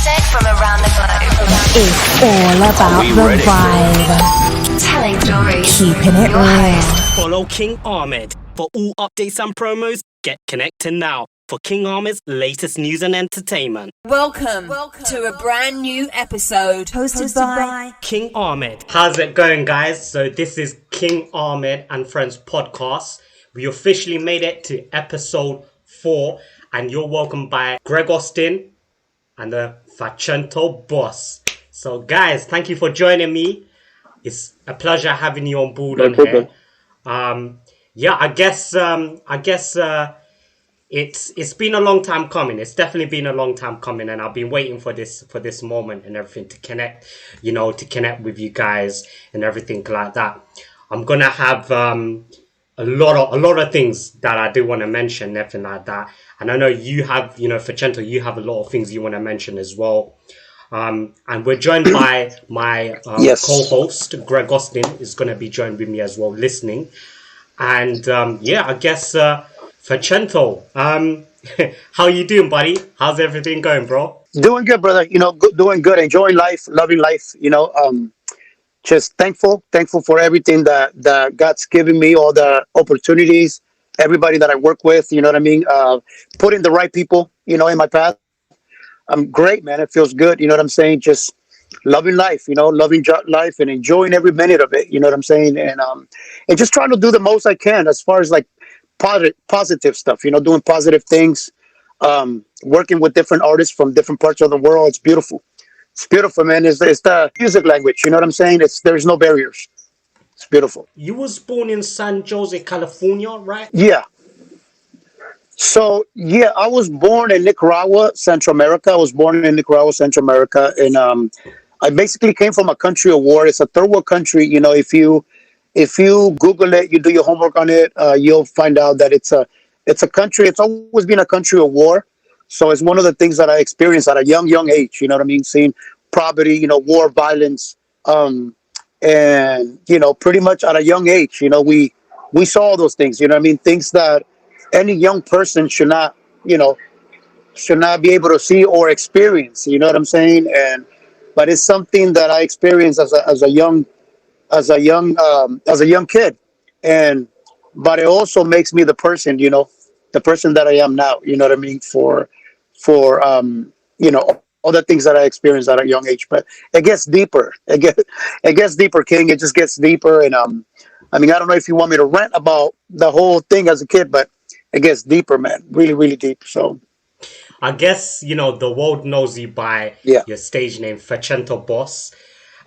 music from around the globe. It's all about the vibe. Telling stories. Keeping it real. Follow King Ahmed for all updates and promos. Get connected now for King Ahmed's latest news and entertainment. Welcome to a brand new episode Hosted by King Ahmed. How's it going, guys? So this is King Ahmed and Friends podcast. We officially made it to episode 4, and you're welcomed by Greg Austin and the Facento boss. So guys, thank you for joining me. It's a pleasure having you on board on here. I guess it's been a long time coming. It's definitely been a long time coming, and I've been waiting for this moment and everything to connect with you guys and everything like that. I'm gonna have a lot of things that I do want to mention, everything like that. And I know you have, Facento, you have a lot of things you want to mention as well. And we're joined by my co-host, Greg Austin, is going to be joined with me as well, listening. And I guess Facento, how you doing, buddy? How's everything going, bro? Doing good, brother. Doing good, enjoying life, loving life. Just thankful for everything that God's given me, all the opportunities, everybody that I work with, you know what I mean? Putting the right people, in my path. I'm great, man. It feels good. You know what I'm saying? Just loving life, loving life and enjoying every minute of it. You know what I'm saying? And just trying to do the most I can as far as like positive stuff, doing positive things, working with different artists from different parts of the world. It's beautiful. It's beautiful, man. It's the music language. You know what I'm saying? There's no barriers. It's beautiful. You was born in San Jose, California, right? Yeah. So, I was born in Nicaragua, Central America. And I basically came from a country of war. It's a third world country. If you Google it, you do your homework on it, you'll find out that it's a country. It's always been a country of war. So it's one of the things that I experienced at a young age, you know what I mean? Seeing poverty, war, violence, and, pretty much at a young age, we saw all those things, you know what I mean? Things that any young person should not be able to see or experience, you know what I'm saying? But it's something that I experienced as a young kid. But it also makes me the person, the person that I am now, you know what I mean? For all the things that I experienced at a young age. But it gets deeper. It gets deeper, King. It just gets deeper. And I don't know if you want me to rant about the whole thing as a kid, but it gets deeper, man. Really, really deep. So I guess, the world knows you by your stage name, Facento Boss.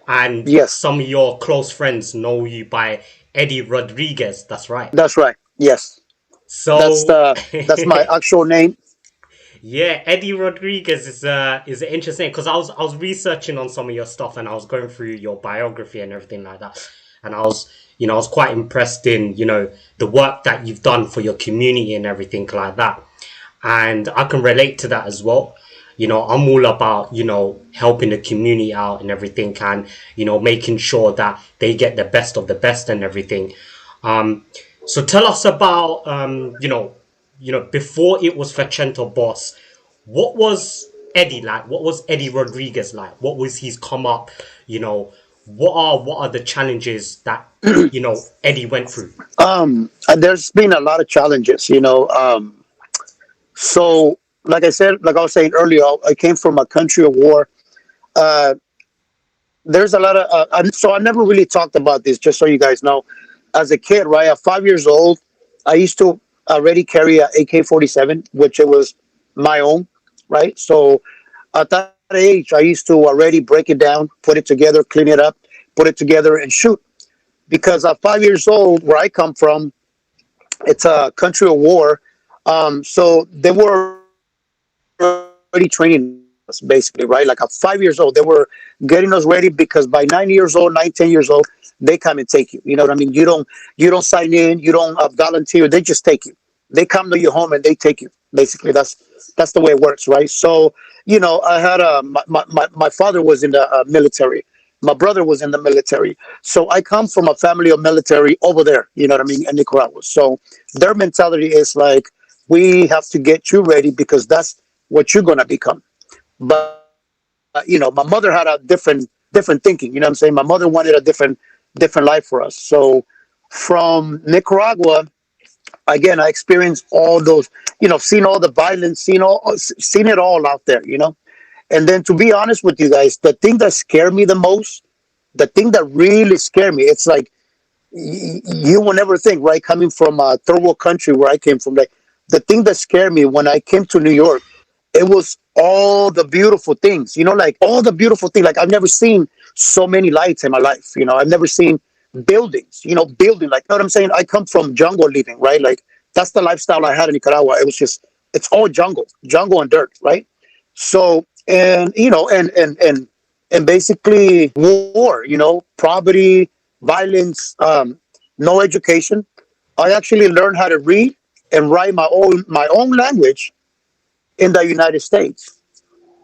And some of your close friends know you by Eddie Rodriguez. That's right. That's right. Yes. So that's my actual name. Yeah, Eddie Rodriguez is interesting because I was researching on some of your stuff and I was going through your biography and everything like that, and I was quite impressed in the work that you've done for your community and everything like that, and I can relate to that as well. I'm all about helping the community out and everything, and making sure that they get the best of the best and everything. So tell us about, before it was Facento Boss, what was Eddie like? What was Eddie Rodriguez like? What was his come up? What are the challenges that, Eddie went through? There's been a lot of challenges, So, like I was saying earlier, I came from a country of war. There's a lot of, so I never really talked about this, just so you guys know. As a kid, right, at 5 years old, I used to already carry a AK-47, which it was my own, right? So at that age, I used to already break it down, put it together, clean it up, put it together and shoot. Because at 5 years old, where I come from, it's a country of war. So they were already training us, basically, right? Like at 5 years old, they were getting us ready because by 10 years old, they come and take you. You know what I mean? You don't sign in, you don't volunteer. They just take you. They come to your home and they take you. Basically, that's the way it works, right? So, I had my father was in the military. My brother was in the military. So I come from a family of military over there, you know what I mean, in Nicaragua. So their mentality is like, we have to get you ready because that's what you're going to become. But My mother had a different thinking. You know what I'm saying? My mother wanted a different life for us. So from Nicaragua, again, I experienced all those, seen all the violence, seen it all out there, And then to be honest with you guys, the thing that scared me the most, the thing that really scared me, it's like you will never think, right? Coming from a third world country where I came from, like the thing that scared me when I came to New York, it was all the beautiful things, like all the beautiful things. Like I've never seen so many lights in my life. I've never seen buildings, building, like, you know what I'm saying? I come from jungle living, right? Like that's the lifestyle I had in Nicaragua. It was just, it's all jungle and dirt, right? So, and, and basically war, poverty, violence, no education. I actually learned how to read and write my own language in the United States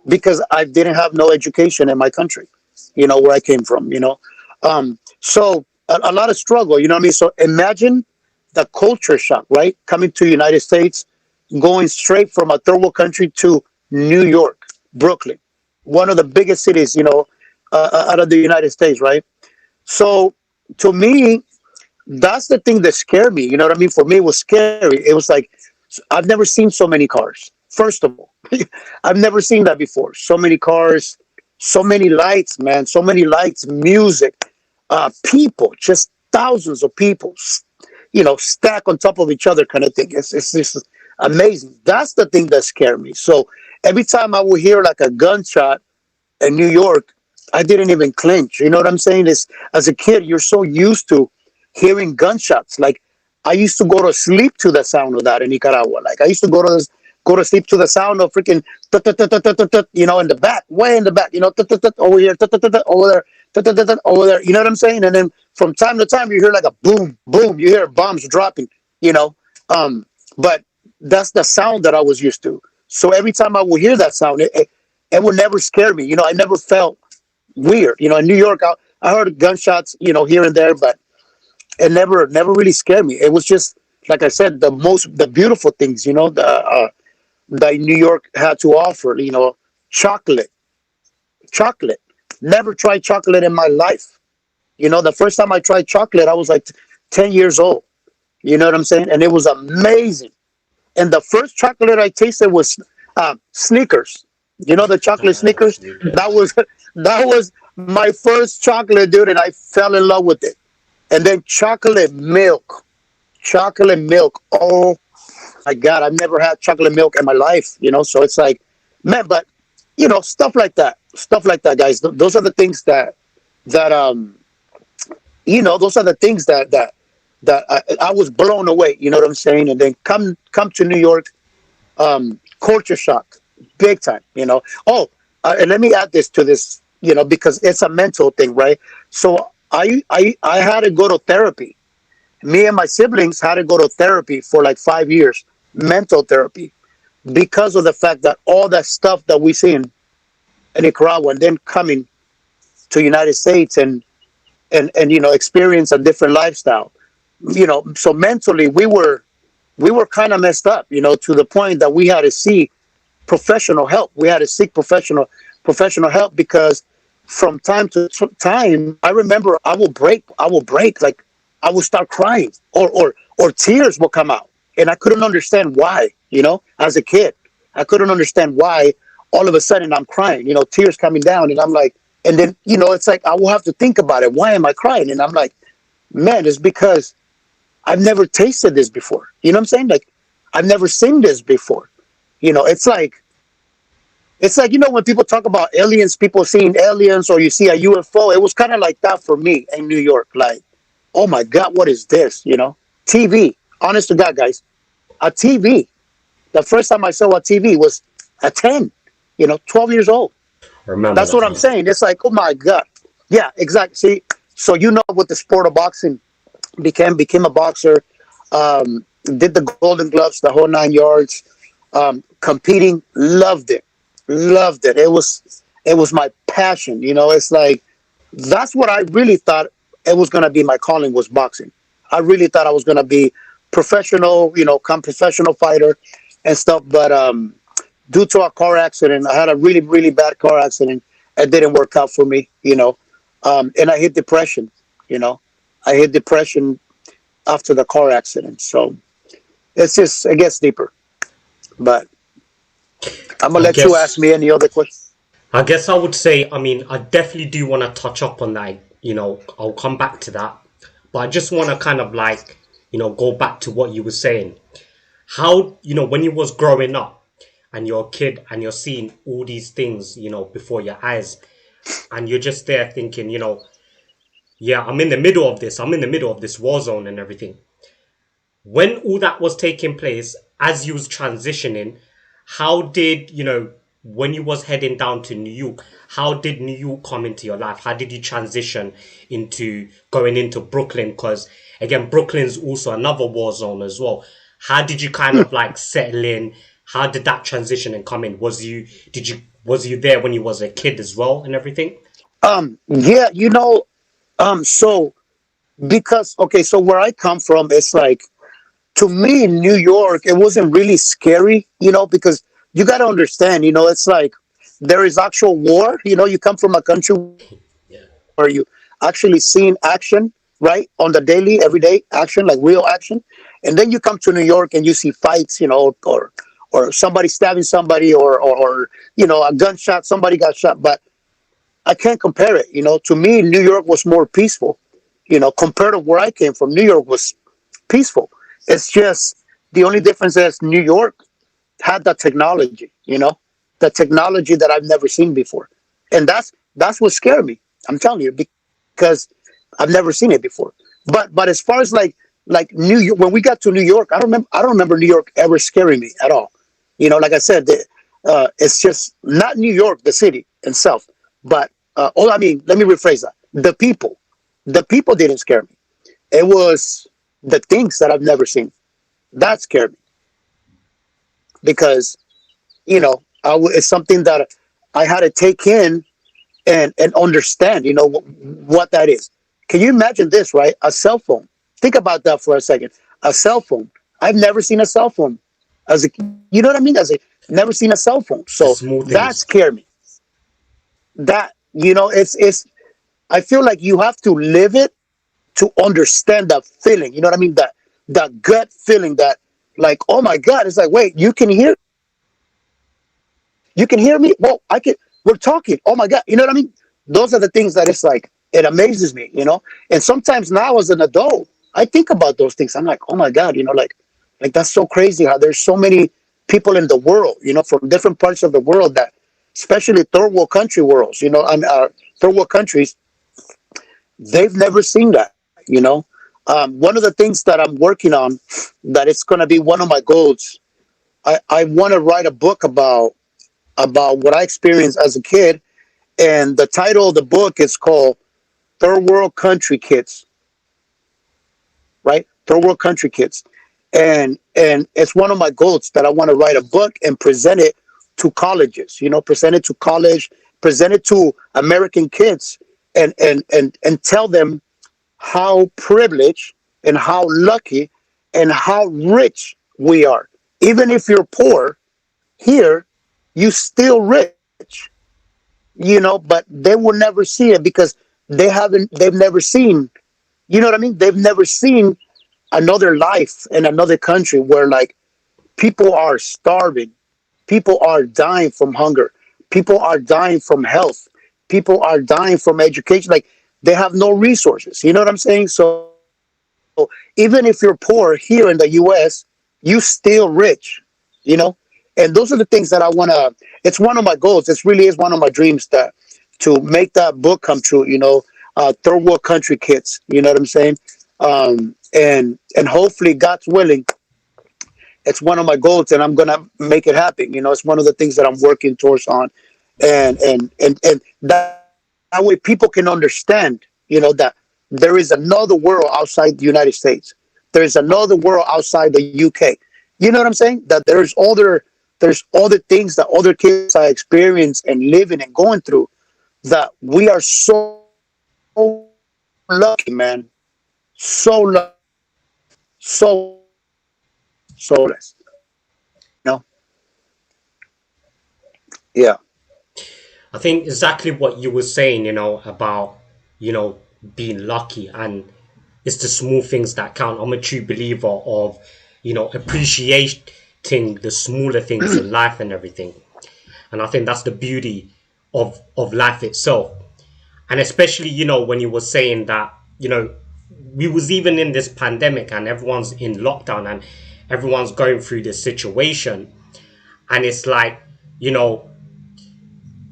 because I didn't have no education in my country, where I came from, So a lot of struggle, you know what I mean? So imagine the culture shock, right? Coming to the United States, going straight from a third world country to New York, Brooklyn, one of the biggest cities, out of the United States, right? So to me, that's the thing that scared me. You know what I mean? For me, it was scary. It was like, I've never seen so many cars. First of all, I've never seen that before. So many cars, so many lights, man, so many lights, music, people, just thousands of people, stack on top of each other kind of thing. It's just amazing. That's the thing that scared me. So every time I would hear like a gunshot in New York, I didn't even clinch. You know what I'm saying? Is as a kid, you're so used to hearing gunshots. Like I used to go to sleep to the sound of that in Nicaragua. Like I used to go to sleep to the sound of freaking, in the back, way in the back, over here, over there, over there. You know what I'm saying? And then from time to time, you hear like a boom, boom. You hear bombs dropping. But that's the sound that I was used to. So every time I would hear that sound, it would never scare me. I never felt weird. In New York, I heard gunshots, here and there, but it never really scared me. It was just, like I said, the beautiful things, that New York had to offer, chocolate. Never tried chocolate in my life. The first time I tried chocolate, I was like 10 years old. You know what I'm saying? And it was amazing. And the first chocolate I tasted was Snickers. The chocolate Snickers? That was my first chocolate, dude, and I fell in love with it. And then chocolate milk. Oh my God, I've never had chocolate milk in my life, so it's like, man, but stuff like that, guys. Those are the things that those are the things that I was blown away. You know what I'm saying? And then come to New York, culture shock, big time. Oh, and let me add this to this, because it's a mental thing, right? So I had to go to therapy. Me and my siblings had to go to therapy for like 5 years, mental therapy, because of the fact that all that stuff that we see in Nicaragua and then coming to the United States and experience a different lifestyle, so mentally we were kind of messed up, to the point that we had to seek professional help. We had to seek professional help because from time to time, I remember I will break, like I would start crying or tears will come out. And I couldn't understand why, as a kid. I couldn't understand why all of a sudden I'm crying, tears coming down. And I'm like, and then, it's like, I will have to think about it. Why am I crying? And I'm like, man, it's because I've never tasted this before. You know what I'm saying? Like, I've never seen this before. It's like, when people talk about aliens, people seeing aliens or you see a UFO, it was kind of like that for me in New York. Like, oh my God, what is this? TV. Honest to God, guys, a TV. The first time I saw a TV was at 10, 12 years old. Remember That's what I'm saying. It's like, oh my God. Yeah, exactly. See, so with the sport of boxing, became a boxer, did the Golden Gloves, the whole 9 yards, competing, loved it. It was my passion. It's like, that's what I really thought it was going to be. My calling was boxing. I really thought I was going to be professional, professional fighter and stuff. But due to a car accident, I had a really, really bad car accident. It didn't work out for me, and I hit depression. You know, I hit depression after the car accident. So it gets deeper. But I'm gonna I let you ask guess me any other question. I guess I would say, I mean, I definitely do want to touch up on that. I'll come back to that. But I just want to kind of like, go back to what you were saying. How, when you was growing up and you're a kid and you're seeing all these things, before your eyes, and you're just there thinking, yeah, I'm in the middle of this. I'm in the middle of this war zone and everything. When all that was taking place, as you was transitioning, how did, when you was heading down to New York, how did New York come into your life? How did you transition into going into Brooklyn? Because again, Brooklyn's also another war zone as well. How did you kind of like settle in? How did that transition and come in? Was you there when you was a kid as well and everything? Yeah, so because okay, so where I come from, it's like to me in New York, it wasn't really scary, because you got to understand, it's like there is actual war. You come from a country Yeah. where you actually seeing action, right, on the daily, everyday action, like real action, and then you come to New York and you see fights, or somebody stabbing somebody, or a gunshot, somebody got shot, but I can't compare it. To me, New York was more peaceful. Compared to where I came from, New York was peaceful. It's just the only difference is New York had the technology, the technology that I've never seen before, and that's what scared me. I'm telling you, because I've never seen it before. But as far as like New York, when we got to New York, I don't remember New York ever scaring me at all. Like I said, it's just not New York, the city itself, but I mean, let me rephrase that. The people didn't scare me. It was the things that I've never seen that scared me because it's something that I had to take in and understand. What that is. Can you imagine this? Right, a cell phone. Think about that for a second. A cell phone. I've never seen a cell phone as a. You know what I mean? As a never seen a cell phone. The So small that things. scared me. That it's. I feel like you have to live it to understand that feeling. You know what I mean? That gut feeling that like, oh my God, it's like, wait, you can hear me? Well, I can we're talking. Oh my God. You know what I mean? Those are the things that it's like it amazes me. And sometimes now as an adult, I think about those things. I'm like, oh my God, like that's so crazy how there's so many people in the world, from different parts of the world that especially third world country worlds, third world countries, they've never seen that. One of the things that I'm working on, that it's going to be one of my goals. I want to write a book about what I experienced as a kid, and the title of the book is called Third World Country Kids. Right, Third World Country Kids, and it's one of my goals that I want to write a book and present it to colleges. Present it to college, present it to American kids, and tell them how privileged and how lucky and how rich we are. Even if you're poor here, you still rich, but they will never see it because they've never seen, you know what I mean? They've never seen another life in another country where like people are starving, people are dying from hunger, people are dying from health, people are dying from education. Like they have no resources. You know what I'm saying? So even if you're poor here in the US, you still rich, you know? And those are the things that I wanna it's one of my goals. This really is one of my dreams, that to make that book come true, third world country kids, you know what I'm saying? And hopefully God's willing, it's one of my goals and I'm gonna make it happen. It's one of the things that I'm working towards on. And that way people can understand, that there is another world outside the United States. There is another world outside the UK. You know what I'm saying? That there's other things that other kids are experiencing and living and going through, that we are so lucky, man. So lucky. So blessed. You know? Yeah. I think exactly what you were saying, about, being lucky, and it's the small things that count. I'm a true believer of, appreciating the smaller things in life and everything. And I think that's the beauty of life itself. And especially, when you were saying that, we was even in this pandemic and everyone's in lockdown and everyone's going through this situation. And it's like,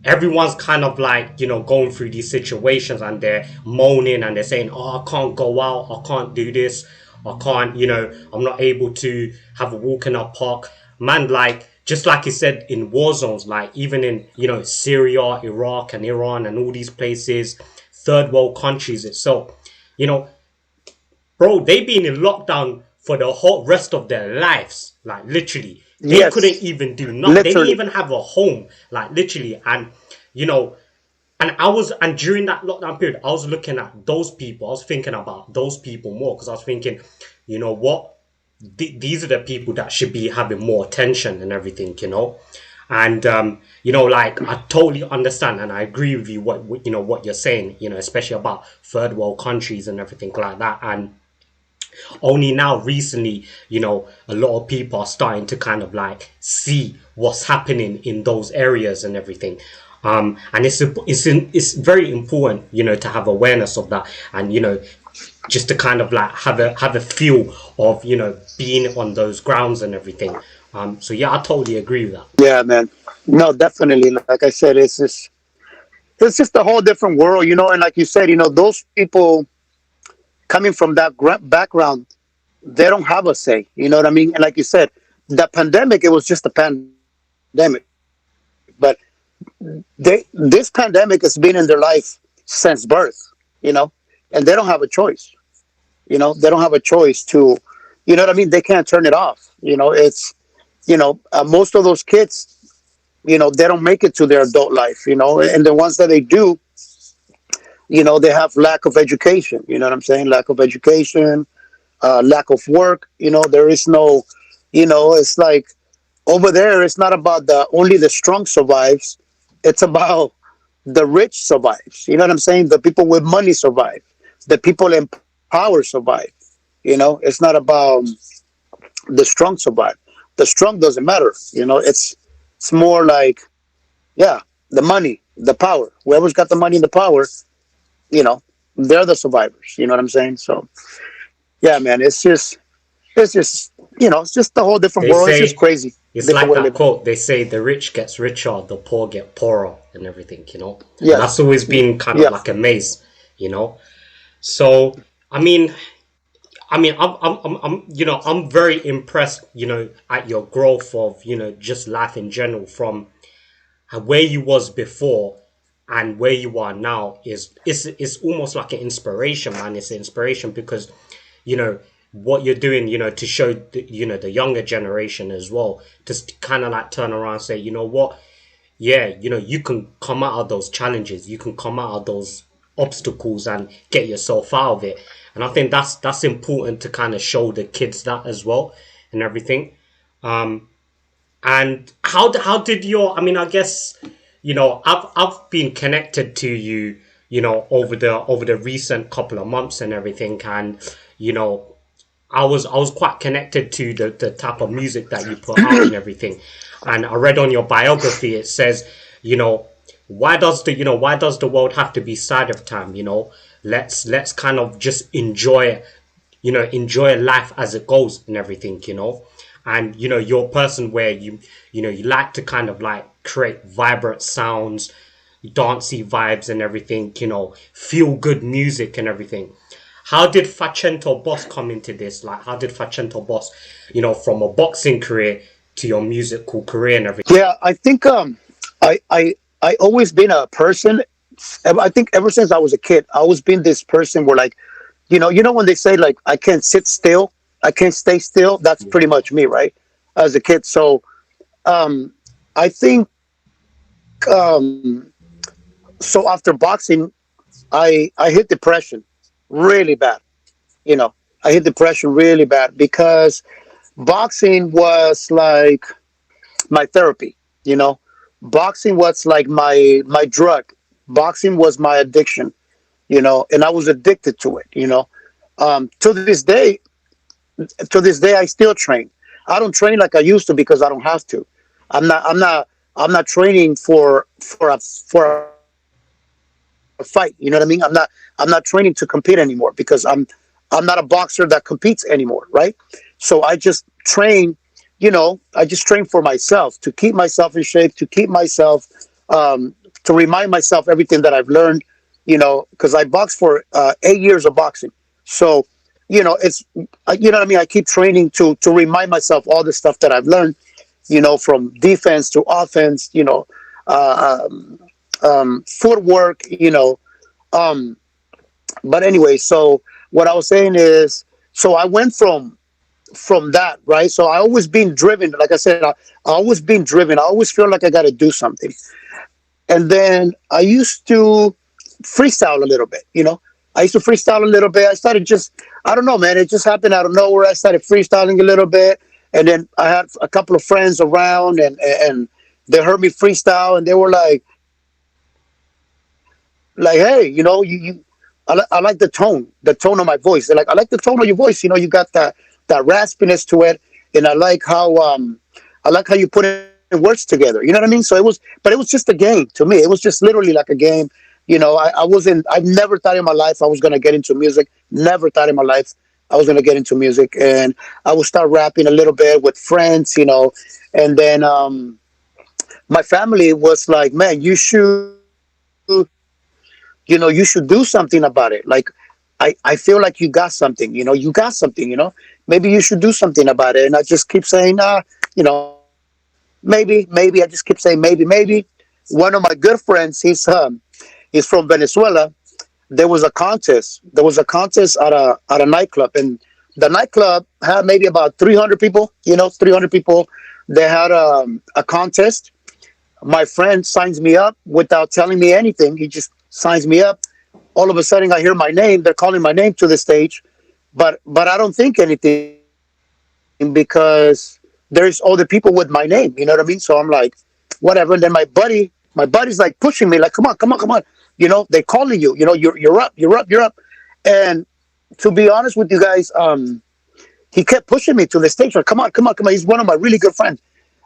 everyone's kind of like, going through these situations and they're moaning and they're saying, oh, I can't go out, I can't do this, I can't, I'm not able to have a walk in a park. Man, like, just like you said, in war zones, like even in, Syria, Iraq and Iran and all these places, third world countries itself, bro, they've been in lockdown for the whole rest of their lives, like literally. They couldn't even do nothing. Literally. They didn't even have a home, like literally. And, and during that lockdown period, I was looking at those people. I was thinking about those people more because I was thinking, you know what? These are the people that should be having more attention and everything, And, like, I totally understand and I agree with you what you're saying, especially about third world countries and everything like that. And only now recently, a lot of people are starting to kind of like see what's happening in those areas and everything. And it's very important, to have awareness of that and, just to kind of like have a feel of, being on those grounds and everything. So yeah, I totally agree with that. Yeah, man. No, definitely. Like I said, it's just a whole different world, and like you said, those people coming from that background, they don't have a say. You know what I mean? And like you said, the pandemic, it was just a pandemic. But this pandemic has been in their life since birth, and they don't have a choice. They don't have a choice to, you know what I mean? They can't turn it off. It's, most of those kids, they don't make it to their adult life, and the ones that they do, they have lack of education. You know what I'm saying? Lack of education, lack of work. There is no, it's like over there, it's not about only the strong survives. It's about the rich survives. You know what I'm saying? The people with money survive. The people in power survive. It's not about the strong survive. The strong doesn't matter. It's more like, yeah, the money, the power. Whoever's got the money and the power, they're the survivors. You know what I'm saying? So, yeah, man, it's just it's just a whole different world. It's just crazy. It's like that quote. They say the rich gets richer, the poor get poorer, and everything. Yeah, and that's always been kind of like a maze. So I'm very impressed. At your growth of just life in general, from where you was before and where you are now is almost like an inspiration, man. It's an inspiration because, what you're doing, to show the younger generation as well, just kind of like turn around and say, you know what, yeah, you can come out of those challenges, you can come out of those obstacles and get yourself out of it. And I think that's important to kind of show the kids that as well and everything. And how did I guess, I've been connected to you, over the recent couple of months and everything. And, I was quite connected to the type of music that you put out and everything. And I read on your biography, it says, why does the world have to be side of time? Let's kind of just enjoy life as it goes and everything, and you're a person where you like to kind of like create vibrant sounds, dancey vibes and everything, feel good music and everything. How did Facento Boss come into this? Like, how did Facento Boss, from a boxing career to your musical career and everything? Yeah, I think I always been a person. I think ever since I was a kid, I always been this person where, like, when they say, like, I can't sit still, I can't stay still. That's pretty much me, right? As a kid. So, I think, so after boxing, I hit depression really bad. I hit depression really bad because boxing was like my therapy, boxing was like my drug. Boxing was my addiction, and I was addicted to it. To this day, I still train. I don't train like I used to because I don't have to. I'm not training for a fight. You know what I mean? I'm not training to compete anymore because I'm not a boxer that competes anymore, right? So I just train. I just train for myself to keep myself in shape, to keep myself, to remind myself everything that I've learned. Because I boxed for 8 years of boxing. So, it's you know what I mean. I keep training to remind myself all the stuff that I've learned. From defense to offense. Uh, Footwork. But anyway, so what I was saying is, so I went from that, right? So I always been driven. Like I said, I always been driven. I always feel like I got to do something. And then I used to freestyle a little bit. I used to freestyle a little bit. I started I don't know, man. It just happened out of nowhere. I started freestyling a little bit, and then I had a couple of friends around, and they heard me freestyle, and they were like, hey, I like the tone of my voice. They're like, I like the tone of your voice. You got that raspiness to it, and I like how you put in words together. You know what I mean? So but it was just a game to me. It was just literally like a game. I've never thought in my life I was gonna get into music. Never thought in my life I was gonna get into music, and I would start rapping a little bit with friends. And then my family was like, man, you should do something about it. Like, I feel like you got something, maybe you should do something about it. And I just keep saying, maybe, I just keep saying, maybe. One of my good friends, he's from Venezuela. There was a contest at a nightclub, and the nightclub had maybe about 300 people, 300 people. They had a contest. My friend signs me up without telling me anything. He just signs me up. All of a sudden, I hear my name. They're calling my name to the stage, but I don't think anything because there's other people with my name. You know what I mean? So I'm like, whatever. And then my buddy's like pushing me, like, come on. They're calling you. You're up. And to be honest with you guys, he kept pushing me to the stage. Like, come on. He's one of my really good friends.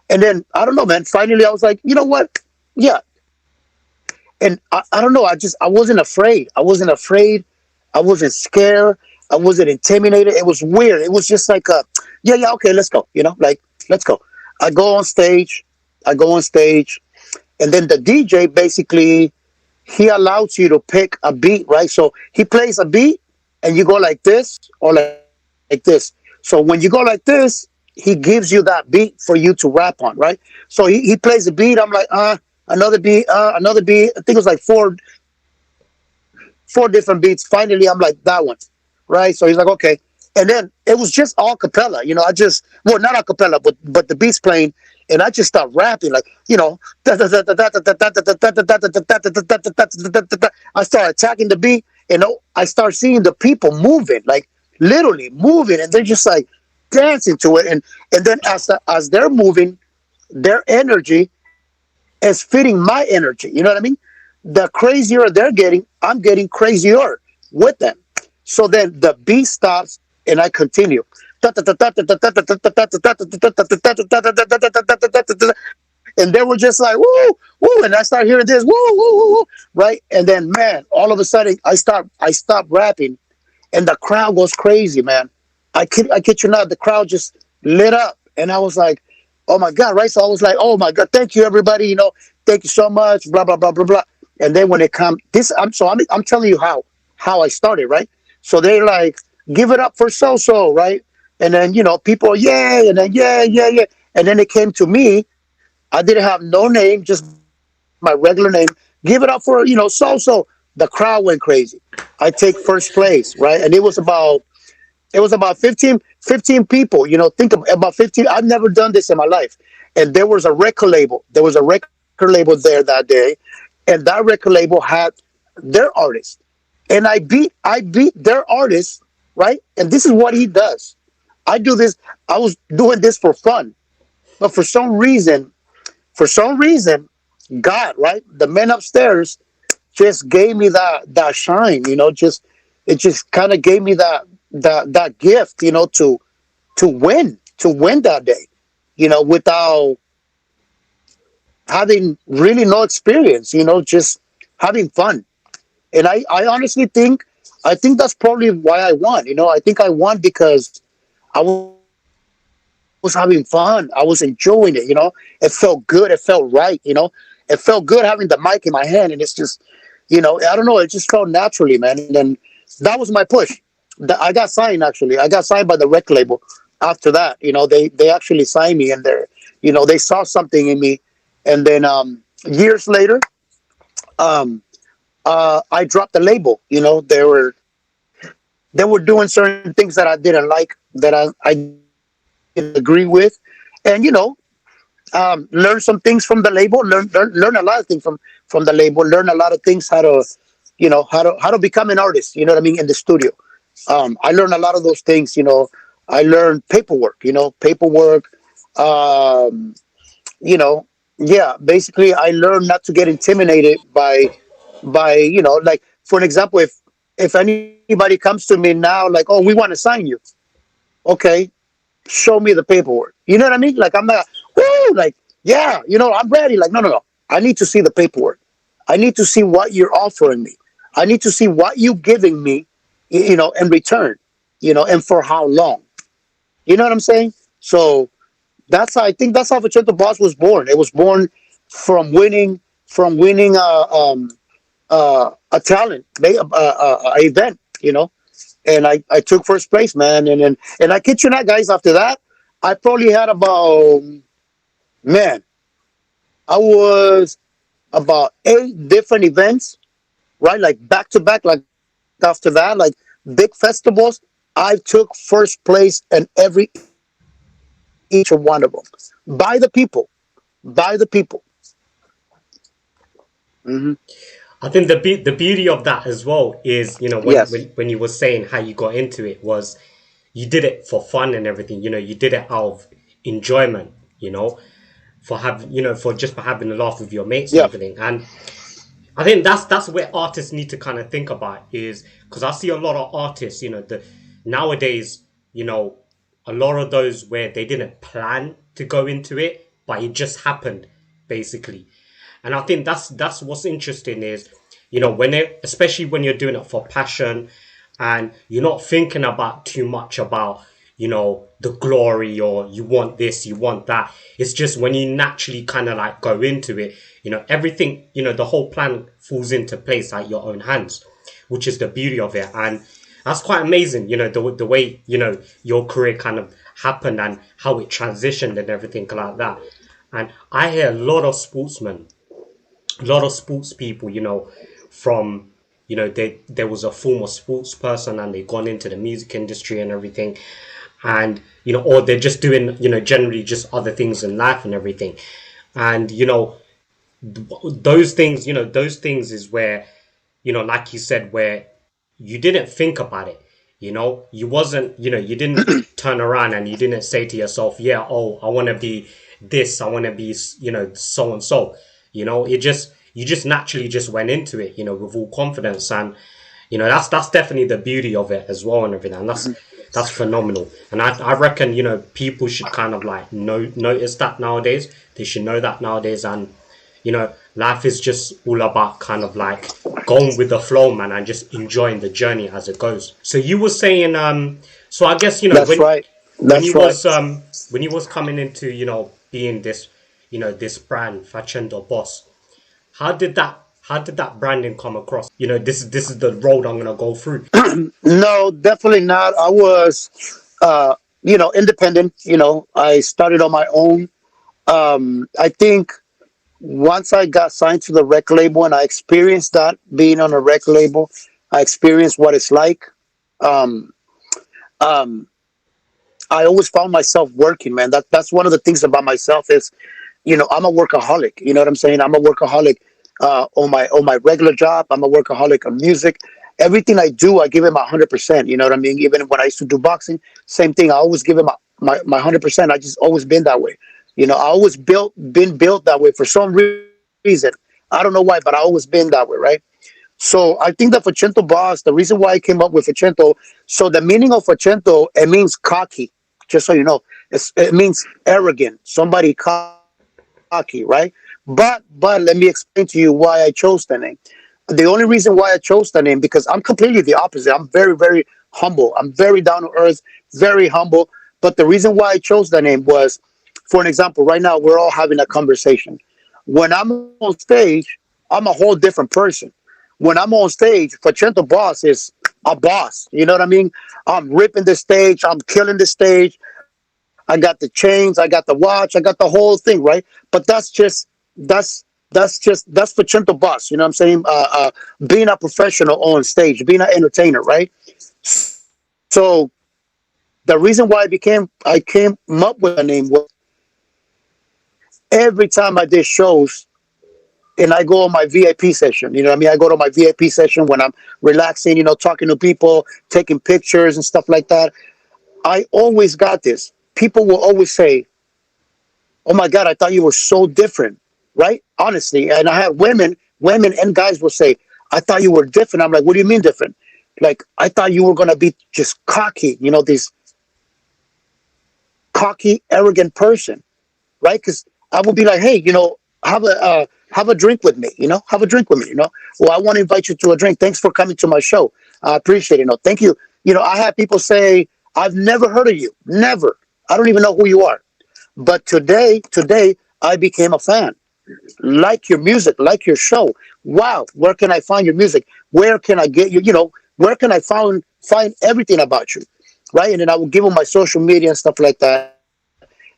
And then I don't know, man. Finally, I was like, you know what? Yeah. And I don't know. I wasn't afraid. I wasn't scared. I wasn't intimidated. It was weird. It was just like, yeah, okay, let's go. Let's go. I go on stage, and then the DJ basically, he allows you to pick a beat, right? So he plays a beat, and you go like this or like this. So when you go like this, he gives you that beat for you to rap on, right? So he plays a beat. I'm like, another beat. I think it was like four different beats. Finally, I'm like, that one, right? So he's like, okay. And then it was just all cappella, not a cappella, but the beats playing, and I just start rapping, like, I start attacking the beat, and I start seeing the people moving, like literally moving, and they're just like dancing to it, and then as they're moving, their energy is fitting my energy. You know what I mean? The crazier they're getting, I'm getting crazier with them. So then the beat stops, and I continue. And they were just like, woo, woo, and I start hearing this, woo, woo, woo, woo, right? And then, man, all of a sudden, I stop rapping, and the crowd goes crazy, man. I kid you not, the crowd just lit up, and I was like, oh my God, right? So I was like, oh my God, thank you, everybody, thank you so much, blah, blah, blah, blah, blah. And then when it comes, I'm telling you how I started, right? So they're like, give it up for so-so, right? And then, people, yeah, and then, yeah. And then it came to me. I didn't have no name, just my regular name. Give it up for, so-so. The crowd went crazy. I take first place, right? And it was about 15 people, think about 15. I've never done this in my life. And there was a record label. There there that day. And that record label had their artist. And I beat their artist, right? And this is what he does. I was doing this for fun. But for some reason, God, right? The men upstairs just gave me that shine, just it just kind of gave me that gift, to win that day, without having really no experience, just having fun. And I honestly think that's probably why I won. I think I won because I was having fun. I was enjoying it. It felt good. It felt right. It felt good having the mic in my hand, and it's just, I don't know. It just felt naturally, man. And then that was my push. I got signed, actually. I got signed by the rec label. After that, they actually signed me, and they saw something in me. And then years later, um, I dropped the label. They were doing certain things that I didn't like, that I didn't agree with, and learn some things from the label. Learn a lot of things from the label. Learn a lot of things, how to become an artist. You know what I mean, in the studio. I learned a lot of those things. I learned paperwork. Paperwork. Um, yeah. Basically, I learned not to get intimidated by like, for an example, if anybody comes to me now, like, oh, we want to sign you. Okay, show me the paperwork. You know what I mean? Like, I'm not, woo, like, yeah, I'm ready. Like, no, no, no. I need to see the paperwork. I need to see what you're offering me. I need to see what you're giving me, in return, and for how long. You know what I'm saying? So I think that's how Vicente Boss was born. It was born from winning a talent, a event, and I took first place, man. And I kid you not, guys. After that, I probably had about, man, I was about 8 different events, right? Like back to back, like after that, like big festivals. I took first place in every each one of them, by the people, by the people. Hmm. I think the beauty of that as well is, Yes. when you were saying how you got into it was you did it for fun and everything. You did it out of enjoyment. For having a laugh with your mates and Yeah. everything. And I think that's where artists need to kind of think about, is because I see a lot of artists, nowadays, a lot of those where they didn't plan to go into it, but it just happened, basically. And I think that's what's interesting is, especially when you're doing it for passion, and you're not thinking about too much about, the glory, or you want this, you want that. It's just when you naturally kind of like go into it, everything, the whole plan falls into place at your own hands, which is the beauty of it. And that's quite amazing, the way, your career kind of happened and how it transitioned and everything like that. And I hear a lot of sports people, from, there was a former sports person and they gone into the music industry and everything. And, or they're just doing, generally just other things in life and everything. And, those things is where, like you said, where you didn't think about it. You wasn't, you didn't turn around and you didn't say to yourself, yeah, oh, I want to be this, I want to be, so and so. You just naturally just went into it, with all confidence. And, that's definitely the beauty of it as well and everything. And that's phenomenal. And I reckon, people should kind of like notice that nowadays. They should know that nowadays. And, life is just all about kind of like going with the flow, man, and just enjoying the journey as it goes. So you were saying, so I guess, That's right. That's when you was coming into, being this, this brand, Facendo Boss, how did that branding come across? This is the road I'm gonna go through. No, definitely not. I was, independent. I started on my own. I think once I got signed to the rec label and I experienced that, being on a rec label, I experienced what it's like. Um, um, I always found myself working, man. That's one of the things about myself is, I'm a workaholic. You know what I'm saying? I'm a workaholic on my regular job. I'm a workaholic on music. Everything I do, I give it my 100%. You know what I mean? Even when I used to do boxing, same thing. I always give it my 100%. I just always been that way. I always been built that way for some reason. reason. I don't know why, but I always been that way, right? So I think the Facento boss, the reason why I came up with Facento, so the meaning of Facento, it means cocky, just so you know. It means arrogant, somebody cocky, right? But let me explain to you why I chose the name. The only reason why I chose the name, because I'm completely the opposite. I'm very, very humble. I'm very down to earth, very humble. But the reason why I chose the name was, for an example, right now we're all having a conversation. When I'm on stage, I'm a whole different person. When I'm on stage, Facento Boss is a boss. You know what I mean? I'm ripping the stage. I'm killing the stage. I got the chains. I got the watch. I got the whole thing, right? But that's Facento Boss. You know what I'm saying? Being a professional on stage, being an entertainer, right? So the reason why I came up with a name was every time I did shows and I go on my VIP session, you know what I mean? I go to my VIP session when I'm relaxing, you know, talking to people, taking pictures and stuff like that. I always got this. People will always say, "Oh my God, I thought you were so different," right? Honestly. And I had women and guys will say, "I thought you were different." I'm like, "What do you mean different?" Like, I thought you were going to be just cocky, you know, this cocky, arrogant person, right? Because I would be like, "Hey, you know, have a drink with me, you know, have a drink with me, you know. Well, I want to invite you to a drink. Thanks for coming to my show. I appreciate it. You know, thank you." You know, I had people say, "I've never heard of you. Never. I don't even know who you are." But today, I became a fan. Like your music, like your show. Wow, where can I find your music? Where can I get you? You know, where can I find everything about you, right? And then I will give them my social media and stuff like that.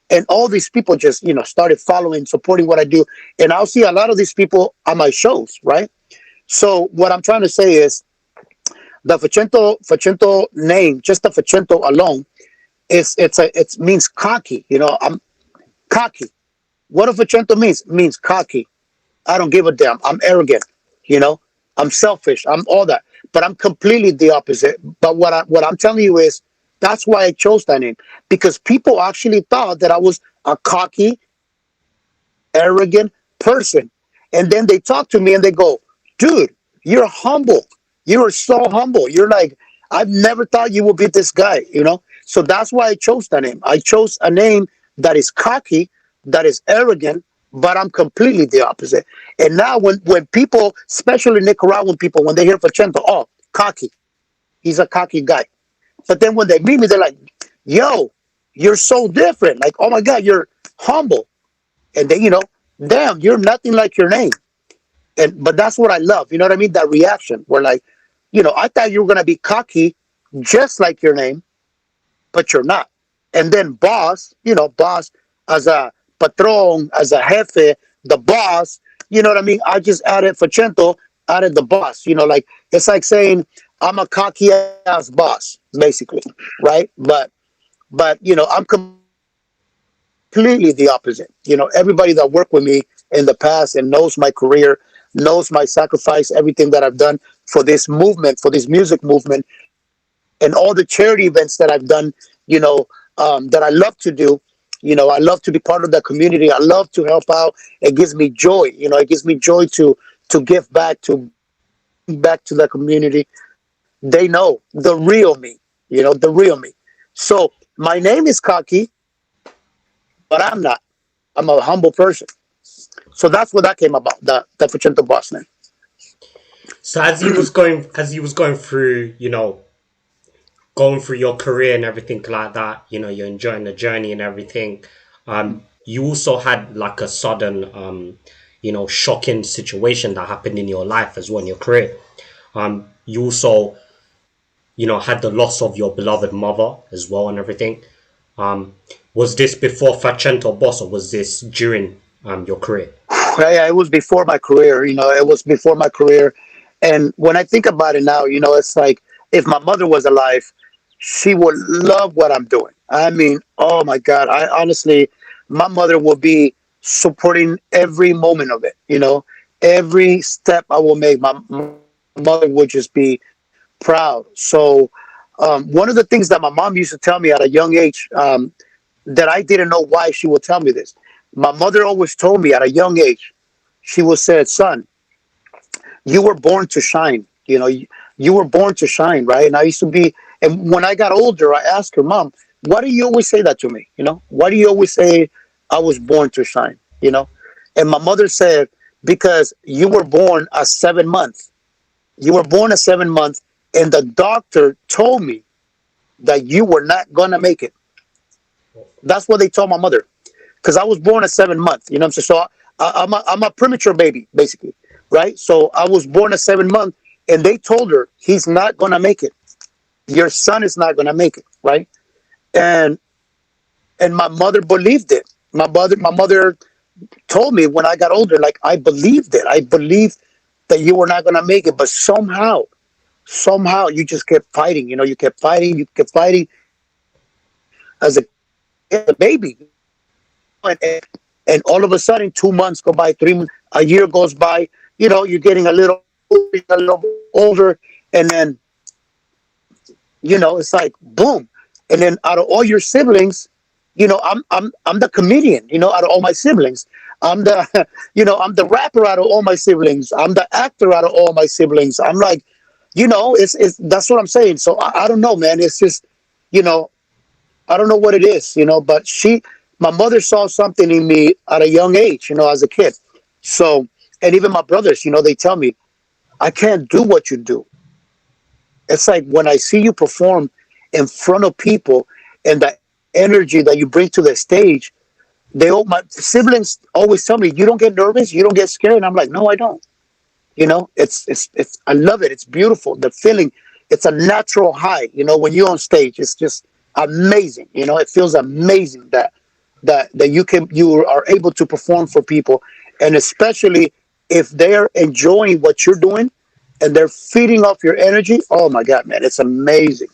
And all these people just, you know, started following, supporting what I do. And I'll see a lot of these people on my shows, right? So what I'm trying to say is the Facento name, just the Facento alone, it means cocky. You know, I'm cocky. What a Facento means? It means cocky. I don't give a damn. I'm arrogant. You know, I'm selfish. I'm all that. But I'm completely the opposite. But what I'm telling you is that's why I chose that name, because people actually thought that I was a cocky, arrogant person. And then they talk to me and they go, "Dude, you're humble. You are so humble. You're like, I've never thought you would be this guy, you know?" So that's why I chose that name. I chose a name that is cocky, that is arrogant, but I'm completely the opposite. And now when people, especially Nicaraguan people, when they hear Facento, "Oh, cocky. He's a cocky guy." But then when they meet me, they're like, "Yo, you're so different. Like, oh my God, you're humble." And then, you know, "Damn, you're nothing like your name." But that's what I love. You know what I mean? That reaction where like, you know, I thought you were gonna be cocky just like your name, but you're not. And then boss, you know, boss as a patron, as a jefe, the boss, you know what I mean? I just added Facento, added the boss, you know, like it's like saying I'm a cocky ass boss, basically, right? But you know, I'm completely the opposite. You know, everybody that worked with me in the past and knows my career, knows my sacrifice, everything that I've done for this movement, for this music movement, and all the charity events that I've done, you know, that I love to do. You know, I love to be part of the community. I love to help out. It gives me joy. You know, it gives me joy to give back, to back to the community. They know the real me. You know, the real me. So my name is cocky, but I'm not. I'm a humble person. So that's what that came about. The Facento boss name. So as you was going through, you know, going through your career and everything like that, you know, you're enjoying the journey and everything. You also had like a sudden, you know, shocking situation that happened in your life as well in your career. You also, you know, had the loss of your beloved mother as well and everything. Was this before Facento Boss or was this during your career? Yeah, it was before my career. You know, it was before my career. And when I think about it now, you know, it's like if my mother was alive, she would love what I'm doing. I mean, oh my God, I honestly, my mother will be supporting every moment of it. You know, every step I will make, my mother would just be proud. So one of the things that my mom used to tell me at a young age, that I didn't know why she would tell me this. My mother always told me at a young age, she would say, son, you were born to shine. You were born to shine, right? And I used to be, and when I got older, I asked her, Mom, why do you always say that to me? Why do you always say I was born to shine? And my mother said, because you were born at 7 months. You were born at 7 months, and the doctor told me that you were not gonna make it. That's what they told my mother, because I was born at 7 months. You know what I'm saying? So I'm a premature baby, basically, right? So I was born at 7 months, and they told her he's not gonna make it. Your son is not gonna make it, right? And my mother believed it. My mother told me when I got older, like, I believed it. I believed that you were not gonna make it, but somehow you just kept fighting. You kept fighting as a baby, and all of a sudden, 2 months go by, 3 months, a year goes by. You're getting a little older, and then it's like boom, and then out of all your siblings, I'm the comedian. Out of all my siblings, I'm the I'm the rapper out of all my siblings. I'm the actor out of all my siblings. I'm like, it's that's what I'm saying. So I don't know, man. It's just, I don't know what it is, but my mother saw something in me at a young age, as a kid. So, and even my brothers, they tell me, I can't do what you do. It's like when I see you perform in front of people and the energy that you bring to the stage, my siblings always tell me, you don't get nervous, you don't get scared. And I'm like, no, I don't. It's I love it. It's beautiful. The feeling, it's a natural high, when you're on stage. It's just amazing. It feels amazing that you are able to perform for people, and especially if they're enjoying what you're doing and they're feeding off your energy. Oh my God, man, it's amazing.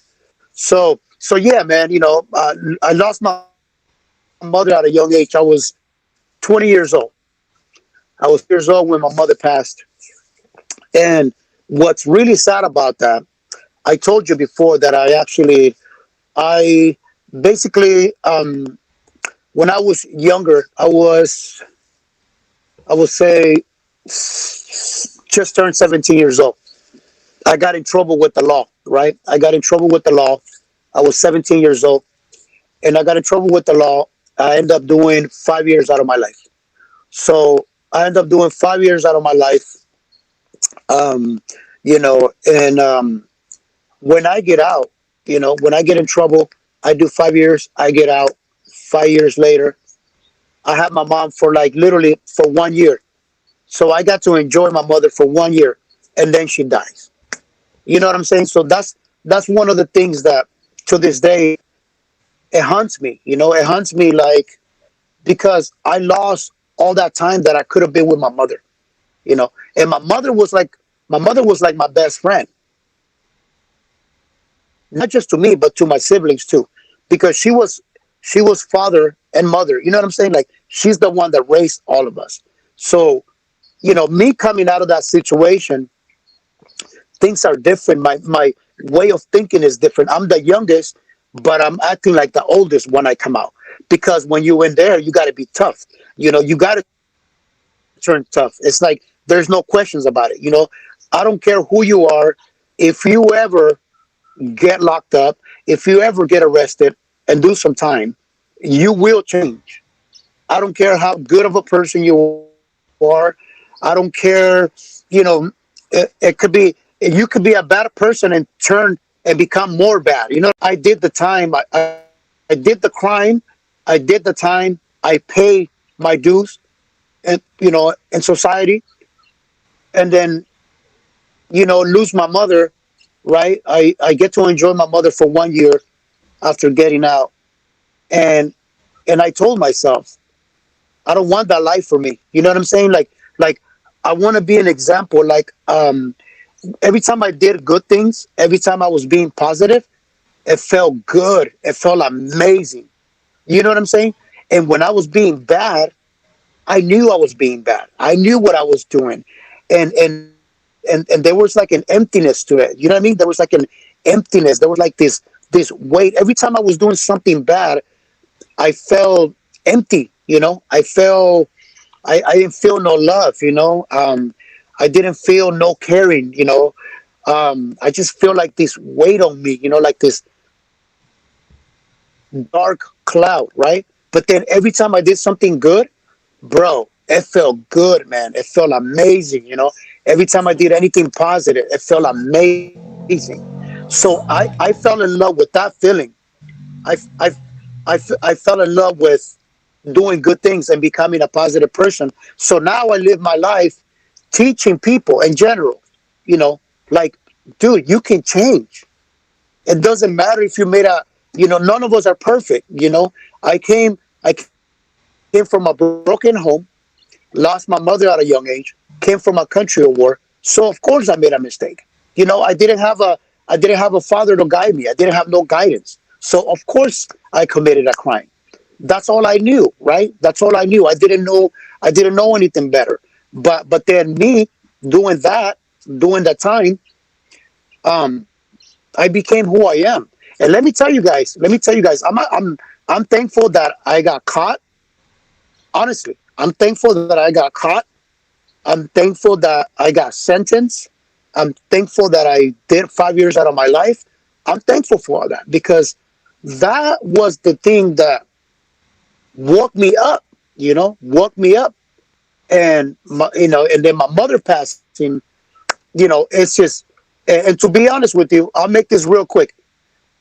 So yeah, man, I lost my mother at a young age. I was 20 years old. I was years old when my mother passed. And what's really sad about that, I told you before that I basically, when I was younger, I would say just turned 17 years old. I got in trouble with the law, right? I got in trouble with the law. I was 17 years old, and I got in trouble with the law. I ended up doing 5 years out of my life. So I ended up doing 5 years out of my life. And when I get out, when I get in trouble, I do 5 years, I get out. 5 years later, I have my mom for literally for 1 year. So I got to enjoy my mother for 1 year, and then she dies. You know what I'm saying? So that's one of the things that to this day, it haunts me. It haunts me, because I lost all that time that I could have been with my mother. And my mother was like my best friend. Not just to me, but to my siblings too, because she was father and mother. You know what I'm saying? Like, she's the one that raised all of us. So, me coming out of that situation, things are different. My way of thinking is different. I'm the youngest, but I'm acting like the oldest when I come out, because when you in there, you got to be tough. You got to turn tough. It's like, there's no questions about it. I don't care who you are. If you ever get locked up, if you ever get arrested and do some time, you will change. I don't care how good of a person you are. I don't care. It could be, you could be a bad person and turn and become more bad. I did the time. I did the crime. I did the time. I pay my dues, and in society, and then lose my mother. Right? I get to enjoy my mother for 1 year after getting out, and I told myself, I don't want that life for me. You know what I'm saying? Like I want to be an example. Every time I did good things, every time I was being positive, it felt good. It felt amazing. You know what I'm saying? And when I was being bad, I knew I was being bad. I knew what I was doing, and there was like an emptiness to it. You know what I mean? There was like an emptiness. There was like this weight. Every time I was doing something bad, I felt empty. I felt I didn't feel no love, I didn't feel no caring, I just feel like this weight on me, like this dark cloud, right? But then every time I did something good, bro, it felt good, man. It felt amazing, Every time I did anything positive, it felt amazing. So I fell in love with that feeling. I, I, I fell in love with doing good things and becoming a positive person. So now I live my life teaching people in general, you know, like, dude, you can change. It doesn't matter if you made a, none of us are perfect. I came from a broken home, lost my mother at a young age, came from a country of war. So of course I made a mistake. I didn't have a father to guide me. I didn't have no guidance. So of course I committed a crime. That's all I knew, right? That's all I knew. I didn't know anything better. But then me doing that, during that time, um, I became who I am. And let me tell you guys, I'm thankful that I got caught. Honestly, I'm thankful that I got caught. I'm thankful that I got sentenced. I'm thankful that I did 5 years out of my life. I'm thankful for all that because that was the thing that woke me up, woke me up. And then my mother passing, it's just, and to be honest with you, I'll make this real quick.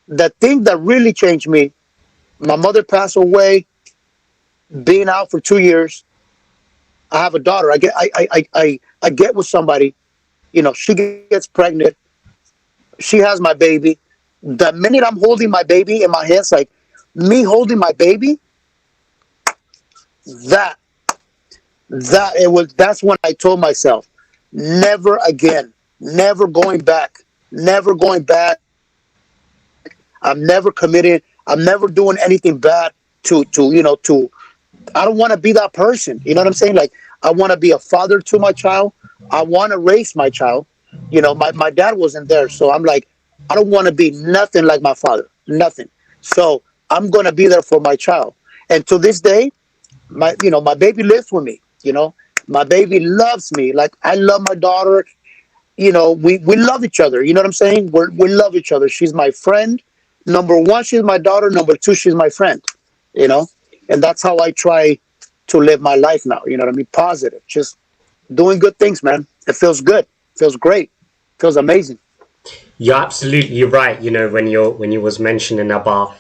The thing that really changed me, my mother passed away, being out for 2 years. I have a daughter. I get with somebody, she gets pregnant. She has my baby. The minute I'm holding my baby in my hands, like me holding my baby, that that's when I told myself, never again, never going back, never going back. I'm never committed. I'm never doing anything bad to I don't want to be that person. You know what I'm saying? Like, I want to be a father to my child. I want to raise my child. My dad wasn't there. So I'm like, I don't want to be nothing like my father. Nothing. So I'm going to be there for my child. And to this day, my baby lives with me. My baby loves me. Like, I love my daughter. We love each other. You know what I'm saying? We love each other. She's my friend. Number one, she's my daughter. Number two, she's my friend. And that's how I try to live my life now. You know what I mean? Positive, just doing good things, man. It feels good. It feels great. It feels amazing. You're absolutely right. When you was mentioning about,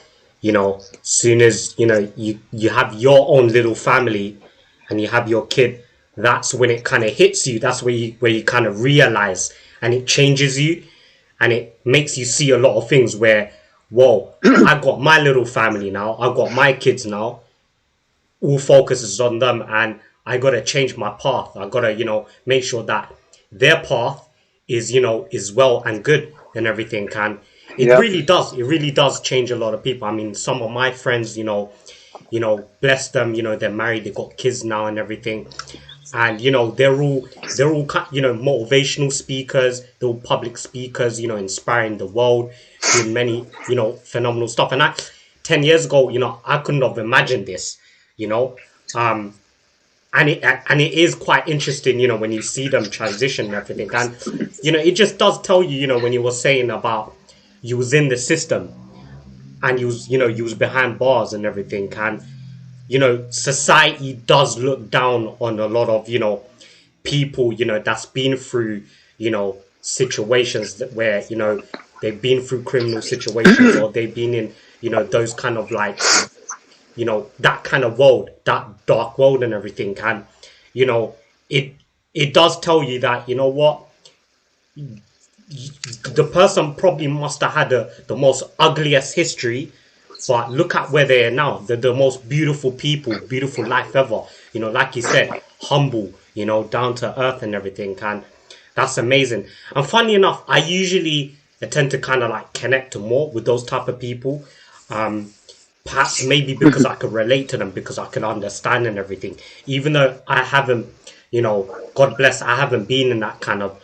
soon as you have your own little family, and you have your kid, that's when it kind of hits you. That's where you kind of realize, and it changes you, and it makes you see a lot of things where, whoa, I got my little family now. I got my kids now. All focuses on them, and I gotta change my path. I gotta, make sure that their path is well and good and everything. And it really does change a lot of people. I mean, some of my friends, bless them, they're married, they got kids now and everything. And, they're all motivational speakers, they're all public speakers, inspiring the world, doing many, phenomenal stuff. And 10 years ago, I couldn't have imagined this, and it is quite interesting, when you see them transition and everything. And, it just does tell you, when you were saying about you was in the system and you was behind bars and everything. And, society does look down on a lot of, people, that's been through, situations where, they've been through criminal situations or they've been in, those kind of like, that kind of world, that dark world and everything. And, it does tell you that, what, the person probably must have had the most ugliest history, but look at where they are now. They're the most beautiful people, beautiful life ever. Like you said, humble, down to earth and everything. And that's amazing. And funny enough, I usually tend to kind of like connect more with those type of people. Perhaps maybe because I could relate to them, because I can understand and everything. Even though I haven't, God bless, I haven't been in that kind of,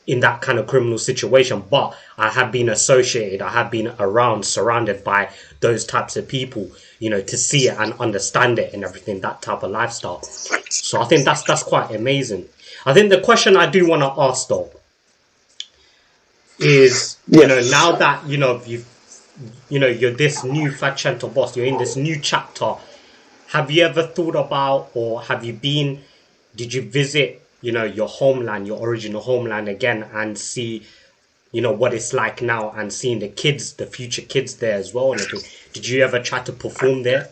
in that kind of criminal situation, but I have been associated, I have been around, surrounded by those types of people, to see it and understand it and everything, that type of lifestyle. So I think that's quite amazing. I think the question I do want to ask though is, now that you're this new Facento boss, you're in this new chapter. Have you ever thought about, or did you visit, your homeland, your original homeland again, and see, what it's like now, and seeing the future kids there as well? And did you ever try to perform there?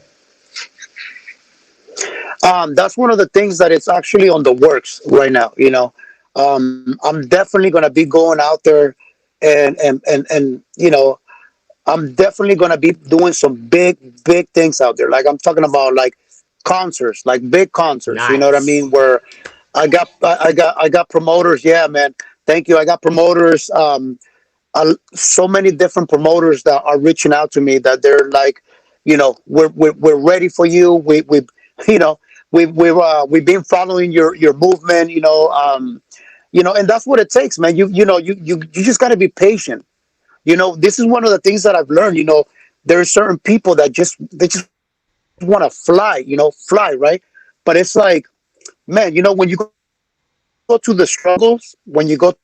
That's one of the things that it's actually on the works right now. I'm definitely going to be going out there, and I'm definitely going to be doing some big things out there. Like, I'm talking about like concerts, like big concerts. Nice. You know what I mean? Where I got promoters. Yeah, man. Thank you. I got promoters. So many different promoters that are reaching out to me, that they're like, we're ready for you. We've been following your movement. And that's what it takes, man. You just got to be patient. This is one of the things that I've learned. There are certain people that they just want to fly, right? But it's like, man, when you go to the struggles, when you go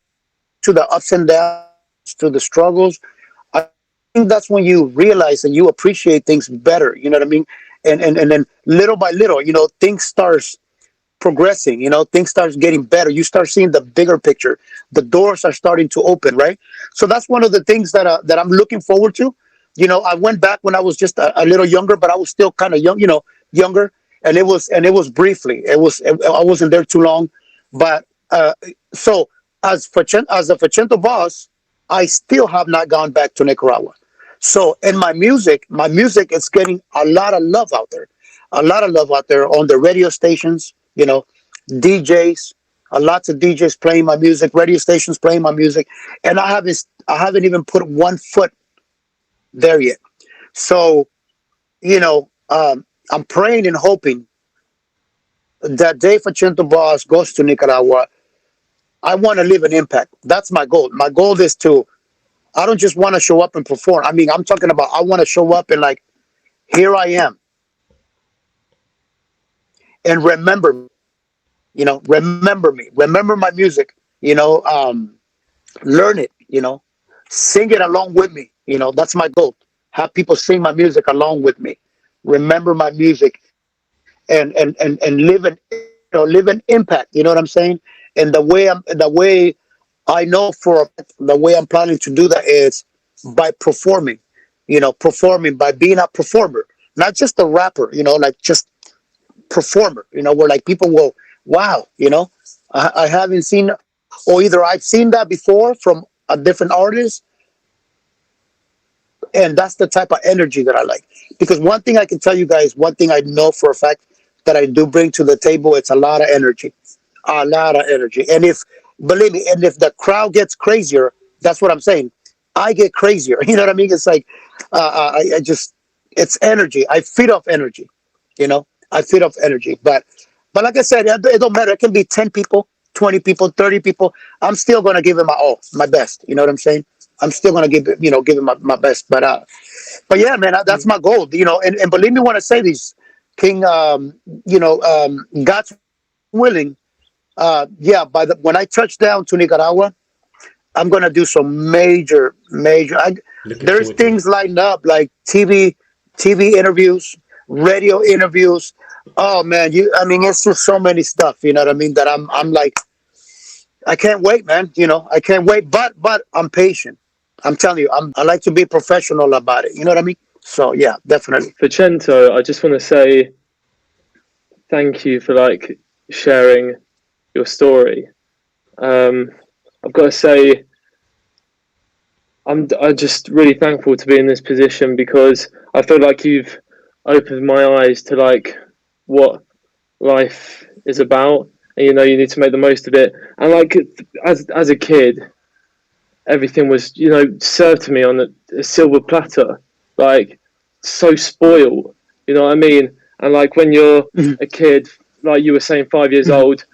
to the ups and downs, to the struggles, I think that's when you realize and you appreciate things better. You know what I mean? And then little by little, things starts progressing, things starts getting better. You start seeing the bigger picture. The doors are starting to open, right? So that's one of the things that I'm looking forward to. I went back when I was just a little younger, but I was still kind of young, younger. And it was briefly. I wasn't there too long. But so as a Facento boss, I still have not gone back to Nicaragua. So in my music is getting a lot of love out there. A lot of love out there on the radio stations, DJs, lots of DJs playing my music, radio stations playing my music. And I haven't even put one foot there yet. So, I'm praying and hoping that day Facento boss goes to Nicaragua. I want to leave an impact. That's my goal. My goal is I don't just want to show up and perform. I mean, I'm talking about, I want to show up and like, here I am. And remember me, remember my music, learn it, sing it along with me. That's my goal. Have people sing my music along with me. Remember my music and live an impact. You know what I'm saying? And the way I know the way I'm planning to do that is by performing, by being a performer, not just a rapper, like just performer, where like people will, wow, I haven't seen, or either I've seen that before from a different artist. And that's the type of energy that I like. Because one thing I can tell you guys, one thing I know for a fact that I do bring to the table, it's a lot of energy. A lot of energy. And believe me, if the crowd gets crazier, that's what I'm saying, I get crazier. You know what I mean? It's like, it's energy. I feed off energy, I feed off energy. But like I said, it don't matter. It can be 10 people, 20 people, 30 people. I'm still going to give it my all, my best. You know what I'm saying? I'm still going to give it my best. But yeah, man, that's my goal, and believe me when I say this, King, God's willing. When I touch down to Nicaragua, I'm going to do some major, there's things lined up like TV interviews, radio interviews. Oh man, it's just so many stuff, you know what I mean? That I'm like, I can't wait, man. I can't wait, but I'm patient. I'm telling you, I like to be professional about it. You know what I mean? So yeah, definitely. Facento, I just want to say thank you for like sharing your story. I've got to say, I'm just really thankful to be in this position, because I feel like you've opened my eyes to like what life is about, and you need to make the most of it. And like as a kid, everything was served to me on a silver platter, like so spoiled. You know what I mean? And like when you're a kid, like you were saying, 5 years old,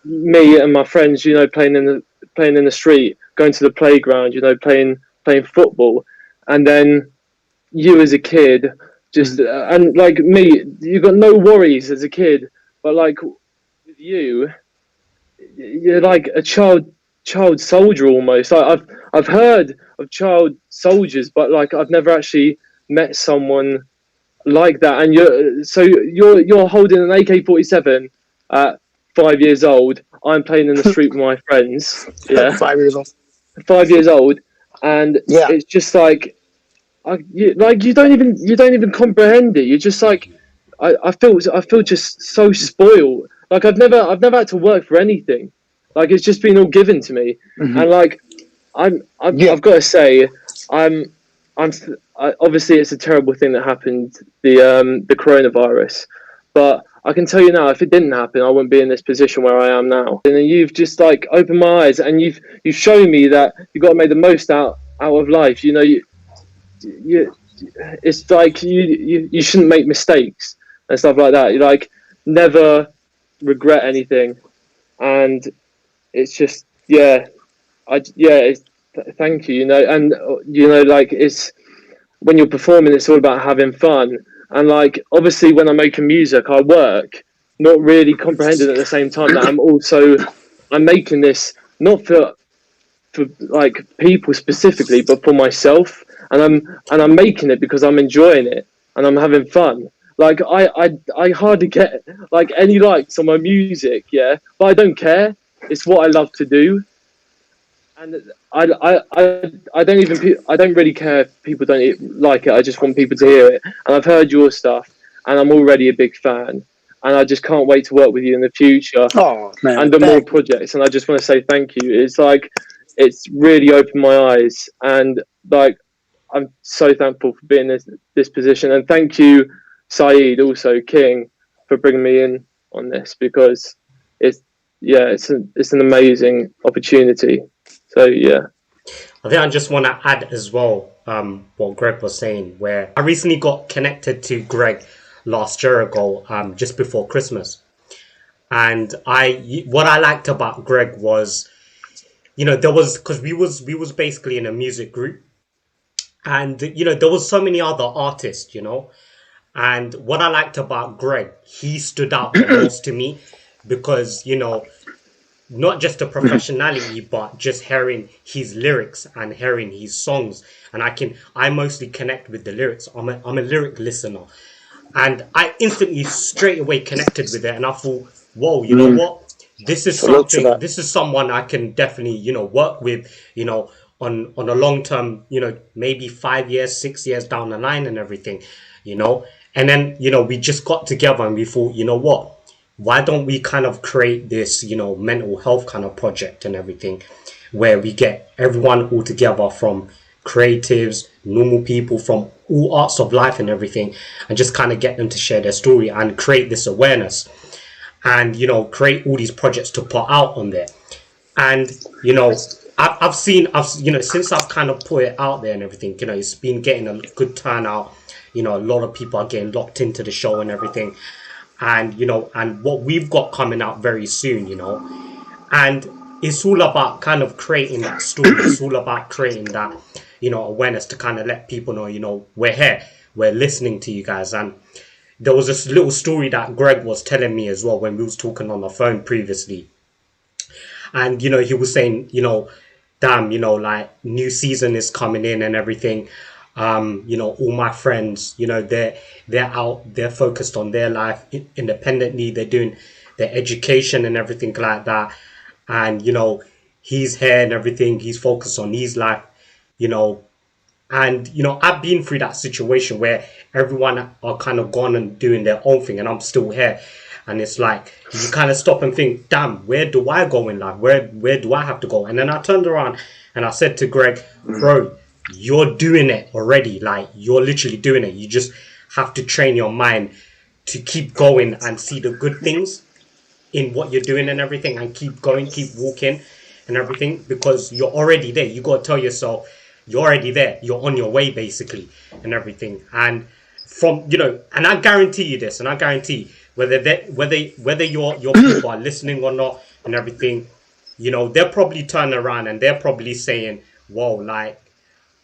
me and my friends, playing in the street, going to the playground, playing football, and then you as a kid Just and like me, you got no worries as a kid, but like with you, you're like a child soldier almost. I've heard of child soldiers, but like I've never actually met someone like that. And you're holding an AK-47 at 5 years old. I'm playing in the street with my friends. Yeah, 5 years old. 5 years old, and it's just like, you don't even comprehend it. You're just like, I feel just so spoiled. Like I've never had to work for anything. Like it's just been all given to me, and like I've got to say, obviously it's a terrible thing that happened, the coronavirus, but I can tell you now, if it didn't happen, I wouldn't be in this position where I am now. And then you've just like opened my eyes, and you've shown me that you've got to make the most out of life. You know, you it's like you shouldn't make mistakes and stuff like that. You like never regret anything, and it's just thank you. You know, and you know, like it's when you're performing, it's all about having fun. And like obviously, when I'm making music, I work, not really comprehending at the same time that I'm making this not for like people specifically, but for myself. And I'm making it because I'm enjoying it and I'm having fun. Like I hardly get like any likes on my music, yeah, but I don't care. It's what I love to do, and I don't really care if people don't like it. I just want people to hear it. And I've heard your stuff, and I'm already a big fan. And I just can't wait to work with you in the future. Oh man! And the more projects. And I just want to say thank you. It's like it's really opened my eyes, and like I'm so thankful for being in this position. And thank you, Syed, also King, for bringing me in on this, because it's an amazing opportunity. So yeah. I think I just want to add as well what Greg was saying, where I recently got connected to Greg last year ago, just before Christmas. And what I liked about Greg was, you know, because we was basically in a music group, and you know, there was so many other artists, you know, and what I liked about Greg, he stood out the most to me, because you know, not just the professionality, but just hearing his lyrics and hearing his songs, and I mostly connect with the lyrics. I'm a lyric listener, and I instantly straight away connected with it, and I thought, whoa, you know what? This is something. This is someone I can definitely, you know, work with, you know, on a long term, you know, maybe 5 years, 6 years down the line and everything, you know. And then, you know, we just got together and we thought, you know what? Why don't we kind of create this, you know, mental health kind of project and everything, where we get everyone all together, from creatives, normal people from all arts of life and everything, and just kind of get them to share their story and create this awareness, and you know, create all these projects to put out on there. And you know, I've seen you know, since I've kind of put it out there and everything, you know, it's been getting a good turnout. You know, a lot of people are getting locked into the show and everything, and you know, and what we've got coming out very soon, you know, and it's all about kind of creating that story. It's all about creating that, you know, awareness to kind of let people know, you know, we're here, we're listening to you guys. And there was this little story that Greg was telling me as well when we was talking on the phone previously. And, you know, he was saying, you know, damn, you know, like new season is coming in and everything. You know, all my friends, you know, they're out, they're focused on their life independently. They're doing their education and everything like that. And, you know, he's here and everything. He's focused on his life, you know. And, you know, I've been through that situation where everyone are kind of gone and doing their own thing, and I'm still here. And it's like, you kind of stop and think, damn, where do I go in life? Where do I have to go? And then I turned around and I said to Greg, bro, you're doing it already. Like, you're literally doing it. You just have to train your mind to keep going and see the good things in what you're doing and everything, and keep going, keep walking and everything, because you're already there. You got to tell yourself, you're already there. You're on your way, basically, and everything. And from, you know, and I guarantee you this, and I guarantee whether your people are listening or not and everything, you know, they'll probably turn around and they're probably saying, whoa, like,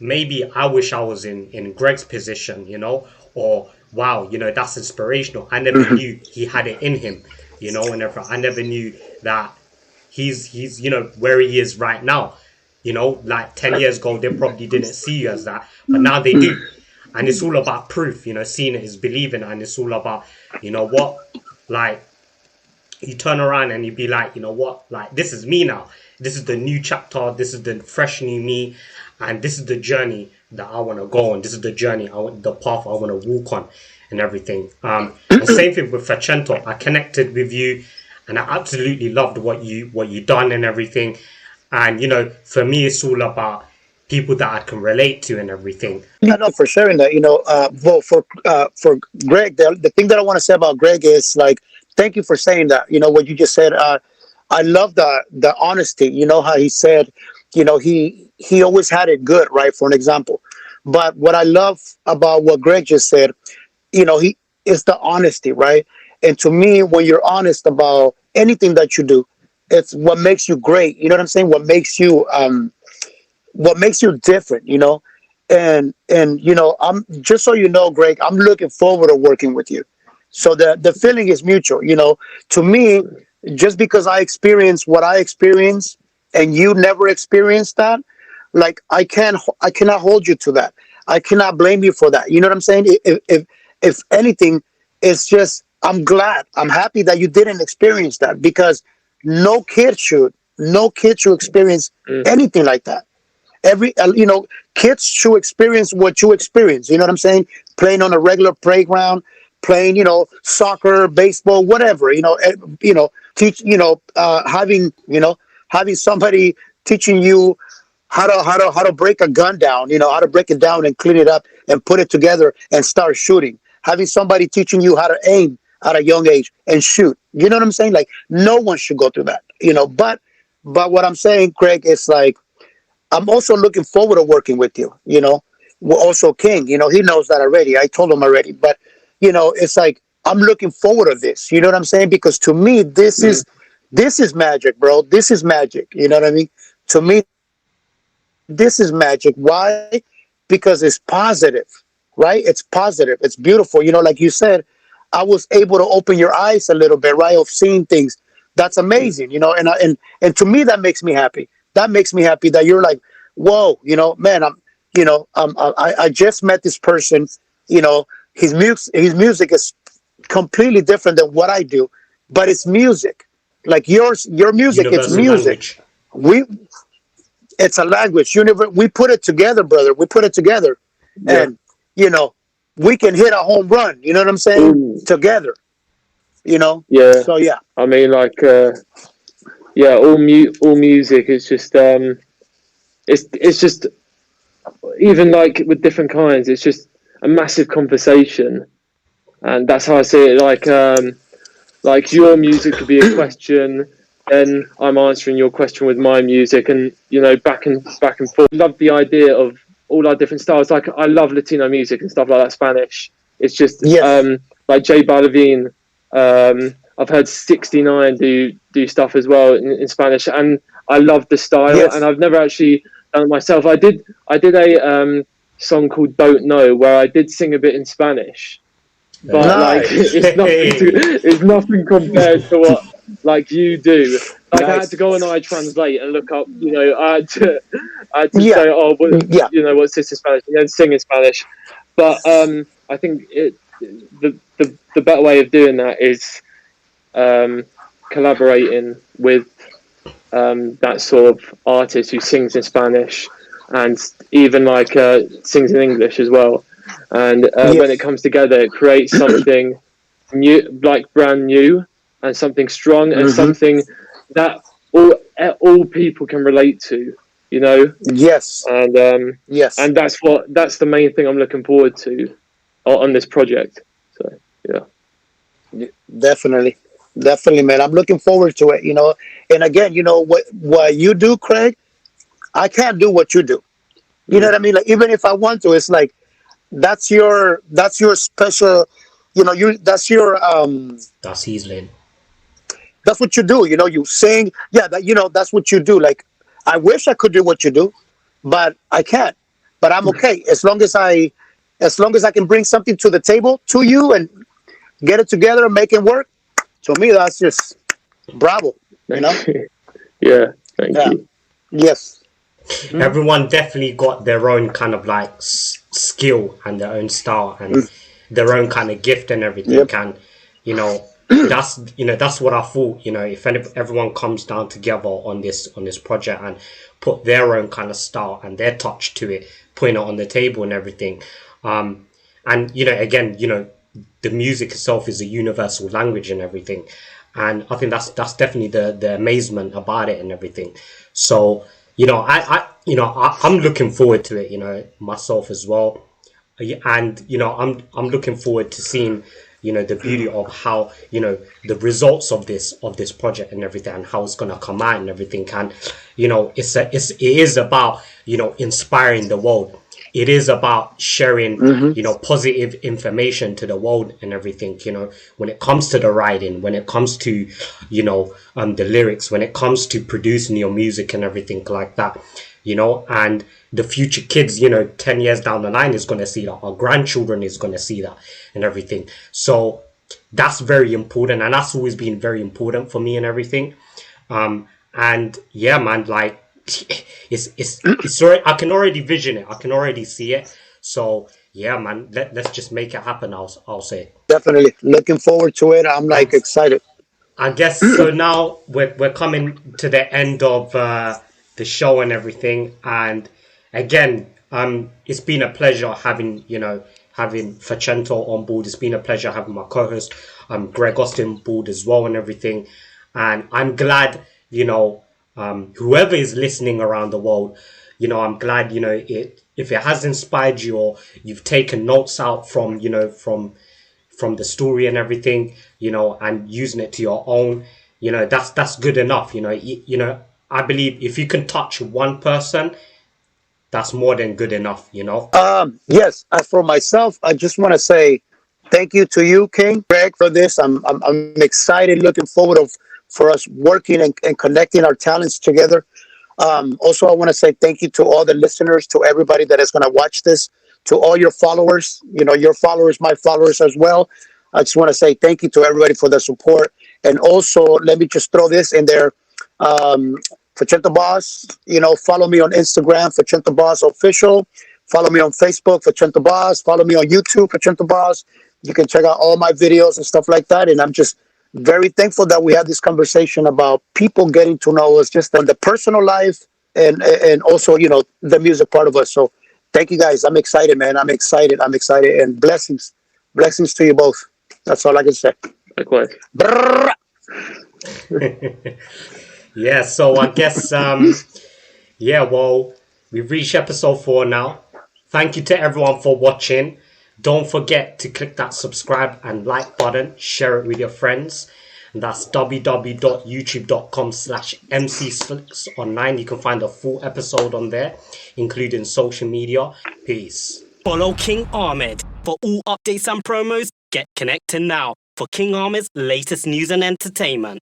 maybe I wish I was in Greg's position, you know, or wow, you know, that's inspirational. I never knew he had it in him, you know, and everything. I never knew that he's you know where he is right now. You know, like 10 years ago, they probably didn't see you as that, but now they do. And it's all about proof, you know, seeing it is believing, and it's all about, you know what, like, you turn around and you be like, you know what, like, this is me now. This is the new chapter. This is the fresh new me. And this is the journey that I want to go on. This is the journey, the path I want to walk on and everything. And same thing with Facento. I connected with you and I absolutely loved what you done and everything. And, you know, for me, it's all about people that I can relate to and everything. Yeah, no, for sharing that. You know, well, for Greg, the thing that I want to say about Greg is, like, thank you for saying that. You know, what you just said, I love the honesty. You know, how he said, you know, he always had it good, right? For an example. But what I love about what Greg just said, you know, it's the honesty, right? And to me, when you're honest about anything that you do, it's what makes you great. You know what I'm saying? What makes you different, you know? And you know, I'm just so you know, Greg, I'm looking forward to working with you. So the feeling is mutual, you know. To me, just because I experienced what I experienced and you never experienced that, like, I cannot hold you to that. I cannot blame you for that. You know what I'm saying? If anything, it's just, I'm happy that you didn't experience that, because no kid should experience anything like that. You know, kids should experience what you experience. You know what I'm saying? Playing on a regular playground, playing, you know, soccer, baseball, whatever, you know, having somebody teaching you how to break a gun down, you know, how to break it down and clean it up and put it together and start shooting. Having somebody teaching you how to aim at a young age and shoot. You know what I'm saying? Like, no one should go through that, you know. But what I'm saying, Craig, is like, I'm also looking forward to working with you, you know. Also King, you know, he knows that already. I told him already. But, you know, it's like, I'm looking forward to this. You know what I'm saying? Because to me, this is magic, bro. This is magic. You know what I mean? To me, this is magic. Why? Because it's positive, right? It's positive. It's beautiful. You know, like you said, I was able to open your eyes a little bit, right? Of seeing things. That's amazing, you know. And to me, that makes me happy. That makes me happy that you're like, whoa, you know, man, I just met this person, you know, his music is completely different than what I do, but it's music. Like your music, Universal it's music. Language. It's a language. We put it together, brother. We put it together. Yeah. And, you know, we can hit a home run. You know what I'm saying? Ooh. Together. You know? Yeah. So, yeah. I mean, like, all music is just, it's just, even like with different kinds, it's just a massive conversation. And that's how I see it. Like your music could be a question, then I'm answering your question with my music, and, you know, back and forth. Love the idea of all our different styles. Like, I love Latino music and stuff like that, Spanish. It's just, yes. Like J Balvin, I've heard 69 do stuff as well in Spanish, and I love the style. Yes. And I've never actually done it myself. I did a song called Don't Know, where I did sing a bit in Spanish, but like, it's nothing compared to what, like, you do. Like, nice. I had to go on iTranslate and look up, you know, I had to say, you know, what's this in Spanish, and then sing in Spanish. But I think the better way of doing that is collaborating with that sort of artist who sings in Spanish and even like sings in English as well. And when it comes together, it creates something new, like brand new, and something strong, and something that all people can relate to, you know. Yes. And yes, and that's the main thing I'm looking forward to on this project. So yeah, definitely, man. I'm looking forward to it, you know. And again, you know, what you do, Craig, I can't do what you do. You know what I mean? Like, even if I want to, it's like, that's your special, you know, that's your that's his lane. That's what you do, you know. You sing, you know, that's what you do. Like, I wish I could do what you do, but I can't. But I'm okay as long as I as long as I can bring something to the table to you and get it together and make it work, to me, that's just bravo, you know? Yeah, thank you. Yes. Everyone definitely got their own kind of like skill and their own style and their own kind of gift and everything. Yep. And that's what I thought. If everyone comes down together on this project and put their own kind of style and their touch to it, putting it on the table and everything. And again, the music itself is a universal language and everything. And I think that's definitely the amazement about it and everything. So, I'm looking forward to it, myself as well. And, I'm looking forward to seeing, the beauty of how, the results of this project and everything and how it's going to come out and everything. And, it is about, inspiring the world. It is about sharing, positive information to the world and everything, when it comes to the writing, when it comes to, the lyrics, when it comes to producing your music and everything like that, and the future kids, 10 years down the line is going to see that. Our grandchildren is going to see that and everything. So that's very important. And that's always been very important for me and everything. And yeah, man, like, it's already, I can already vision it. I can already see it. So yeah, man, let's just make it happen. I'll say definitely looking forward to it. I'm like excited. I guess so. Now we're coming to the end of the show and everything. And again, it's been a pleasure having Facento on board. It's been a pleasure having my co-host Greg Austin on board as well and everything. And I'm glad whoever is listening around the world, I'm glad, if it has inspired you or you've taken notes out from the story and everything, and using it to your own, that's good enough. I believe if you can touch one person, that's more than good enough, Yes. As for myself, I just want to say thank you to you, King Greg, for this. I'm excited, looking forward for us working and connecting our talents together. Also, I want to say thank you to all the listeners, to everybody that is going to watch this, to all your followers, your followers, my followers as well. I just want to say thank you to everybody for the support. And also, let me just throw this in there. Facento Boss, follow me on Instagram, Facento Boss Official. Follow me on Facebook, Facento Boss. Follow me on YouTube, Facento Boss. You can check out all my videos and stuff like that. And I'm just very thankful that we had this conversation about people getting to know us just on the personal life and also, the music part of us. So thank you guys. I'm excited, man. I'm excited. And blessings to you both. That's all I can say. Likewise. Yeah. So I guess, well, we've reached episode 4 now. Thank you to everyone for watching. Don't forget to click that subscribe and like button. Share it with your friends. And that's www.youtube.com/MCSlicks online. You can find a full episode on there, including social media. Peace. Follow King Ahmed for all updates and promos. Get connected now for King Ahmed's latest news and entertainment.